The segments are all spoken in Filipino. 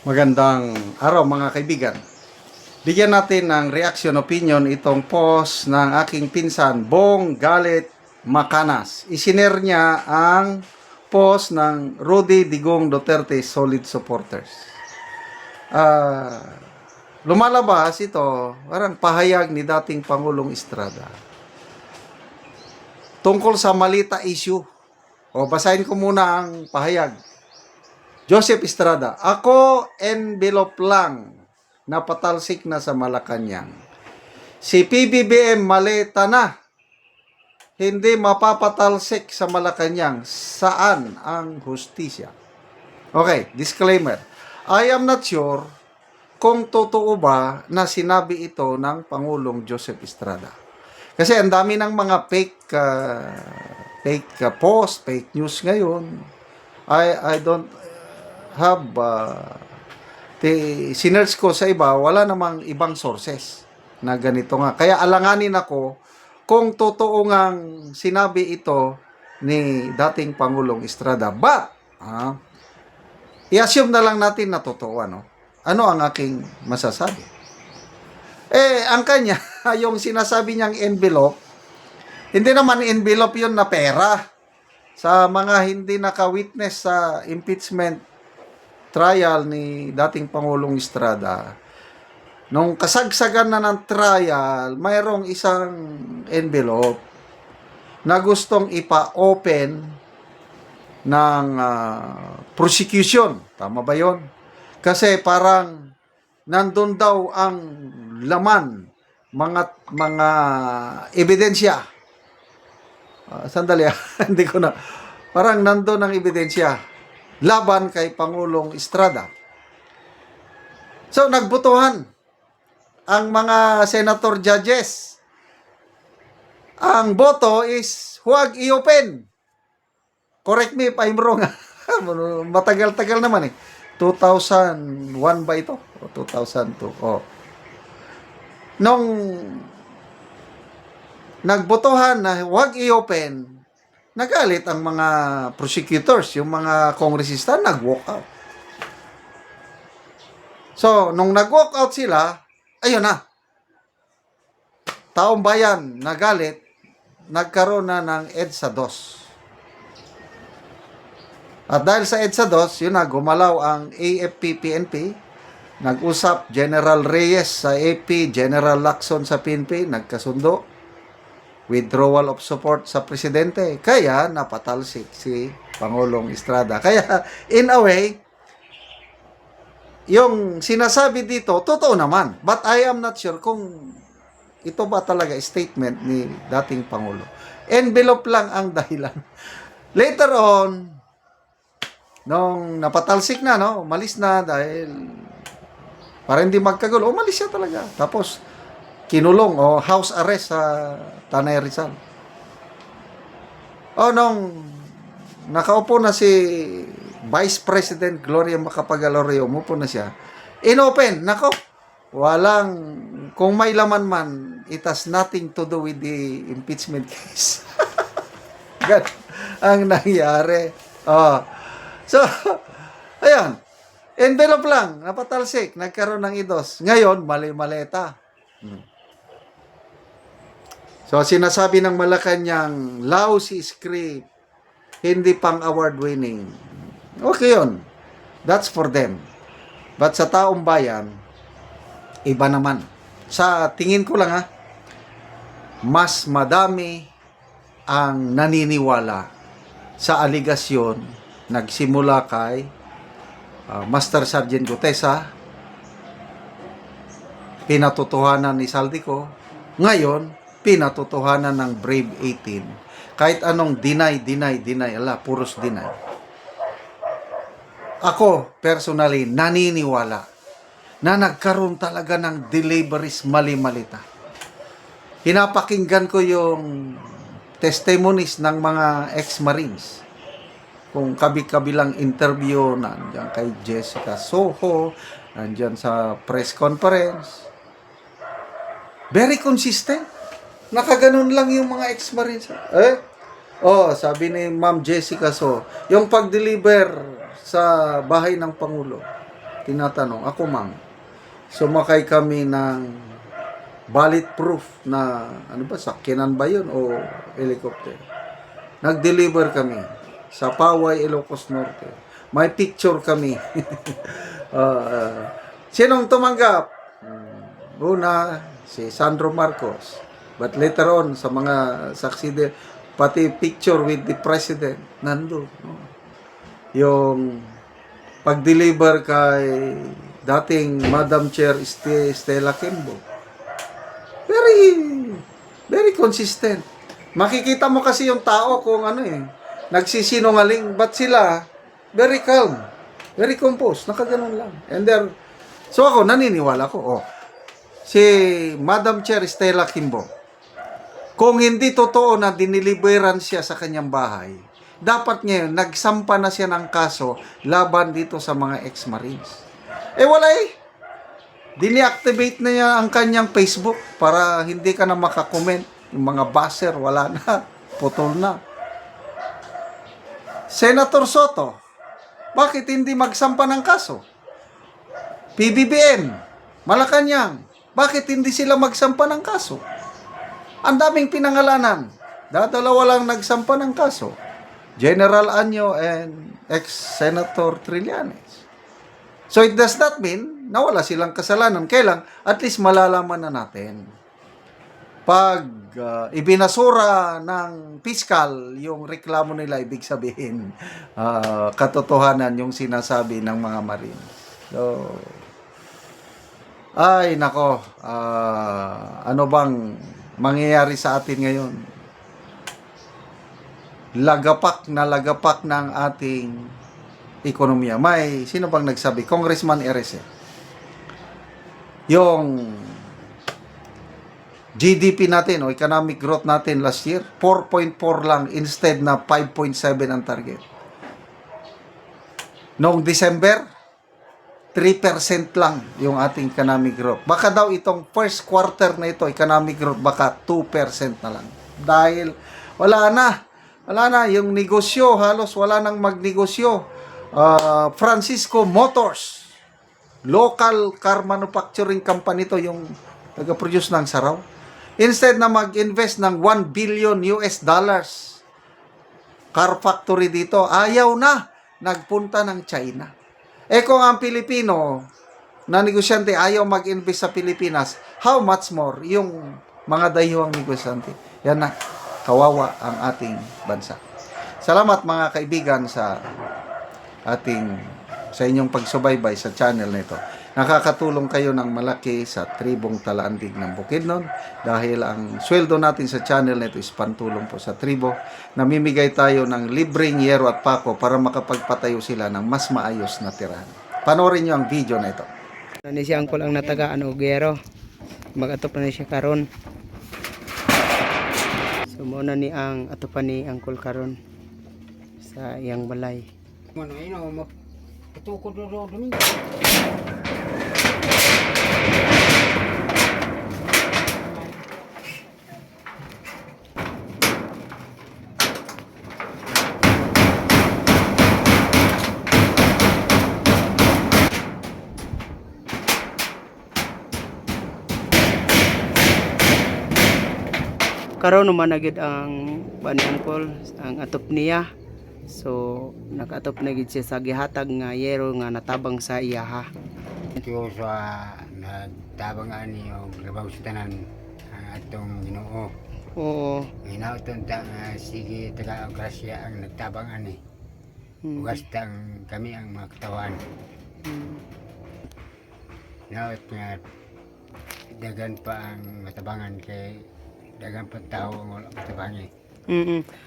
Magandang araw mga kaibigan. Bigyan natin ng reaction opinion itong post ng aking pinsan, Bong Galit Macanas. Isinare niya ang post ng Rudy Digong Duterte Solid Supporters. Lumalabas ito, parang pahayag ni dating Pangulong Estrada tungkol sa Malita issue. O basahin ko muna ang pahayag. Joseph Estrada, ako envelope lang, napatalsik na sa Malacanang. Si PBBM maleta na, hindi mapapatalsik sa Malacanang. Saan ang hustisya? Okay, disclaimer. I am not sure kung totoo ba na sinabi ito ng Pangulong Joseph Estrada. Kasi ang dami ng mga fake post, fake news ngayon. I don't have sinerch ko sa iba, wala namang ibang sources na ganito nga. Kaya alanganin ako kung totoo ngang sinabi ito ni dating Pangulong Estrada. But, i-assume na lang natin na totoo. Ano ang aking masasabi? Ang kanya, yung sinasabi niyang envelope, hindi naman envelope yun na pera. Sa mga hindi naka-witness sa impeachment trial ni dating Pangulong Estrada, nung kasagsagan na ng trial, mayroong isang envelope na gustong ipa-open ng prosecution. Tama ba yon? Kasi parang nandun daw ang laman, mga ebidensya. Sandali, hindi ko na. Parang nandun ang ebidensya laban kay Pangulong Estrada. So, nagbutuhan ang mga senator judges. Ang boto is huwag i-open. Correct me if I'm wrong. Matagal-tagal naman eh. 2001 ba ito? O 2002? Oh. Nung nagbotohan na huwag i-open, nagalit ang mga prosecutors, yung mga kongresista, nag-walk out. So, nung nag-walk out sila, ayun na. Taong bayan, nagalit, nagkaroon na ng EDSA 2. At dahil sa EDSA 2, yun na, gumalaw ang AFP-PNP, nag-usap General Reyes sa AP, General Lacson sa PNP, nagkasundo, withdrawal of support sa presidente. Kaya napatalsik si Pangulong Estrada. Kaya in a way, yung sinasabi dito, totoo naman. But I am not sure kung ito ba talaga statement ni dating Pangulo. Envelope lang ang dahilan. Later on, nung napatalsik na, umalis na dahil para hindi magkagulo, umalis siya talaga. Tapos, kinulong o house arrest sa Tanay Rizal. Nung nakaupo na si Vice President Gloria Macapagal-Arroyo, umupo na siya, inopen, nako, kung may laman man, it has nothing to do with the impeachment case. Gan ang nangyari. So, ayun, envelope lang, napatalsik, nagkaroon ng idos. Ngayon, mali-maleta. So, sinasabi ng Malacanang, lousy script, hindi pang award winning. Okay yun. That's for them. But sa taong bayan, iba naman. Sa tingin ko lang mas madami ang naniniwala sa aligasyon nagsimula kay Master Sergeant Gutesa, pinatotohanan ni Saldico, ngayon, pinatotohanan ng Brave 18. Kahit anong deny, puros deny. Ako, personally, naniniwala na nagkaroon talaga ng deliveries mali-malita. Pinapakinggan ko yung testimonies ng mga ex-Marines. Kung kabi-kabilang interview, nandiyan kay Jessica Soho, nandiyan sa press conference. Very consistent. Nakaganon lang yung mga ex-Marines. Sabi ni Ma'am Jessica So, yung pag-deliver sa bahay ng Pangulo, tinatanong. Ako, ma'am, sumakay kami ng bulletproof na, ano ba, sakyanan ba yun o helicopter? Nag-deliver kami sa Paway, Ilocos Norte. May picture kami. Sinong tumanggap? Una, si Sandro Marcos. But later on, sa mga saksi din, pati picture with the president, nando. No? Yung pag-deliver kay dating Madam Chair Stella Kimbo. Very consistent. Makikita mo kasi yung tao kung nagsisinungaling, but sila very calm, very composed, nakaganon lang. So ako, naniniwala ko, si Madam Chair Stella Kimbo, kung hindi totoo na diniliberan siya sa kanyang bahay, dapat ngayon, nagsampa na siya ng kaso laban dito sa mga ex-marines. Wala Dini-activate na niya ang kanyang Facebook para hindi ka na makakomment. Yung mga buzzer, wala na. Putol na. Senator Soto, bakit hindi magsampa ng kaso? PBBM, Malacanang, bakit hindi sila magsampa ng kaso? Ang daming pinangalanan. Dalawa lang nagsampa ng kaso. General Anyo and ex-Senator Trillanes. So it does not mean na wala silang kasalanan. Kailang at least malalaman na natin. Pag ibinasura ng piskal yung reklamo nila, ibig sabihin katotohanan yung sinasabi ng mga Marines. So, ay nako, ano bang mangyayari sa atin ngayon? Lagapak ng ating ekonomiya. Sino bang nagsabi? Congressman Erese. Yung GDP natin o economic growth natin last year, 4.4 lang instead na 5.7 ang target. Noong December, 3% lang yung ating economic growth. Baka daw itong first quarter na ito, economic growth, baka 2% na lang. Dahil wala na yung negosyo, halos wala nang magnegosyo. Francisco Motors, local car manufacturing company to, yung nag-produce ng saraw. Instead na mag-invest ng $1 billion car factory dito, ayaw na, nagpunta ng China. Kung ang Pilipino na negosyante ayaw mag-invest sa Pilipinas, how much more yung mga dayuhang negosyante? Yan na, kawawa ang ating bansa. Salamat mga kaibigan sa inyong pagsubaybay sa channel nito. Nakakatulong kayo ng malaki sa tribong Talaandig ng Bukidnon dahil ang sweldo natin sa channel nito is pantulong po sa tribo. Namimigay tayo ng libreng yero at pako para makapagpatayo sila ng mas maayos na tirahan. Panoorin nyo ang video na ito. Ni si Angkol ang natagaan og yero. Mag-atop na siya karon. So muna ni ang atopan ni Angkol karon sa iyang balay. Ano yun, patukod na daw dumi. Karon naman na gid ang bani Angkol ang atop niya. So nakatop na gid siya sa gihatag nga yero nga natabang sa iyaha. Ito sa nagtabang ani yung labaw sa tanan ang atong Ginoo. Oo. Ginauton ta nga sige taga grasya ang nagtabang ani. Ugas tang kami ang mga katawan. Naot nga dagan pa ang matabangan kay dagan pa tao ang wala matabangi.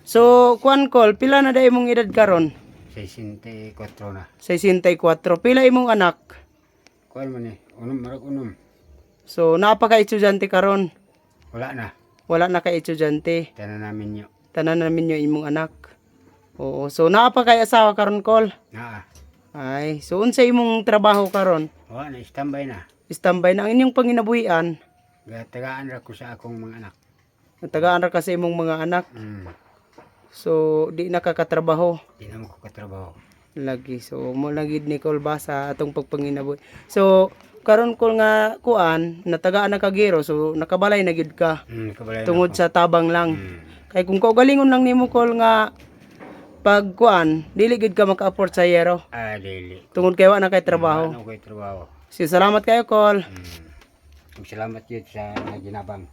So kuan Kol, pila na day imong edad karon? 64 na. 64. Pila imong anak? Kuan man ni, marag unom. So naa pa ka estudyante karon? Wala na. Wala na ka estudyante. Tanan namin nyo. Tanan namin yung imong anak. Oo. So naa pa kay asawa karon Kol? Naa. Ay, so unsa imong trabaho karon? Wala na, standby na. Standby na ang inyong panginabuhian. Gatagaan ra ko sa akong mga anak. Natagaan ra ka sa imong mga anak. So di na ka katrabaho. Di na mo ko katrabaho. lagi. So mo lagi ni Col ba sa atong pagpanginabuhi. So karon ko nga kuan natagaan na kagiro so nakabalay na gyud ka Kabalay na tungod ako. sa tabang lang. Mm. Kay kung kaugalingon lang nimo Col nga pag kuan dili gyud ka maka-afford sa yero Dili. tungod kay wa na kay trabaho. Ano ko'y trabaho. So salamat kayo Col. Salamat yun sa naginabang.